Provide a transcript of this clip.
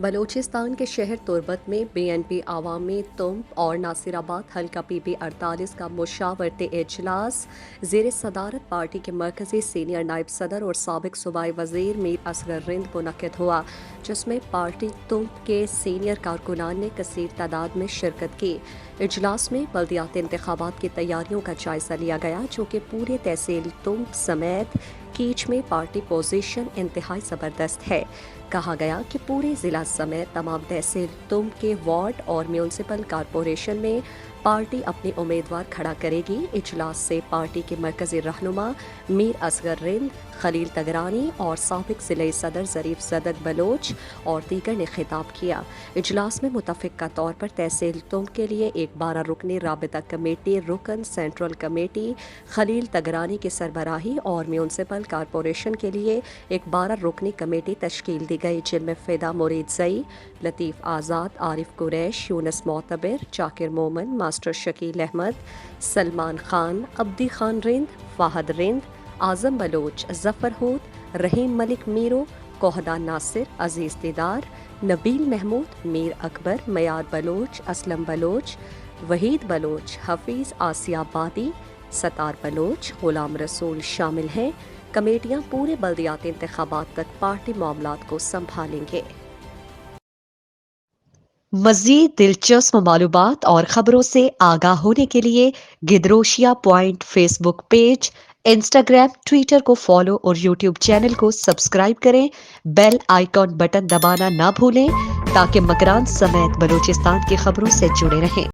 بلوچستان کے شہر تربت میں بی این پی عوامی تنب اور ناصر آباد حلقہ پی پی 48 کا مشاورتی اجلاس زیر صدارت پارٹی کے مرکزی سینئر نائب صدر اور سابق صوبائی وزیر میر اصغر رند منعقد ہوا، جس میں پارٹی تنب کے سینئر کارکنان نے کثیر تعداد میں شرکت کی۔ اجلاس میں بلدیاتی انتخابات کی تیاریوں کا جائزہ لیا گیا، جو کہ پورے تحصیل تنب سمیت کیچ میں پارٹی پوزیشن انتہائی زبردست ہے۔ کہا گیا کہ پورے ضلع سمیت تمام تحصیل تنب کے وارڈ اور میونسپل کارپوریشن میں پارٹی اپنی امیدوار کھڑا کرے گی۔ اجلاس سے پارٹی کے مرکزی رہنما میر اصغر رند، خلیل تگرانی اور سابق ضلعی صدر ظریف صدک بلوچ اور دیگر نے خطاب کیا۔ اجلاس میں متفقہ طور پر تحصیل تنب کے لیے ایک 12 رکنی رابطہ کمیٹی رکن سینٹرل کمیٹی خلیل تگرانی کی سربراہی اور میونسپل کارپوریشن کے لیے ایک 12 رکنی کمیٹی تشکیل دی گئی، جن میں فدا مرید زئی، لطیف آزاد، عارف قریش، یونس معتبر، چاکر مومن، ماسٹر شکیل احمد، سلمان خان، عبدی خان رند، فہد رند، اعظم بلوچ، ظفر ہود، رحیم ملک میرو، کوہدان ناصر، عزیز دیدار، نبیل محمود، میر اکبر، میار بلوچ، اسلم بلوچ، وحید بلوچ، حفیظ آسیہ آبادی، ستار بلوچ، غلام رسول شامل ہیں۔ کمیٹیاں پورے بلدیاتی انتخابات تک پارٹی معاملات کو سنبھالیں گے۔ مزید دلچسپ معلومات اور خبروں سے آگاہ ہونے کے لیے Gedrosia point Facebook page, Instagram, Twitter کو فالو اور یوٹیوب چینل کو سبسکرائب کریں۔ بیل آئیکن بٹن دبانا نہ بھولیں تاکہ مکران سمیت بلوچستان کی خبروں سے جڑے رہیں۔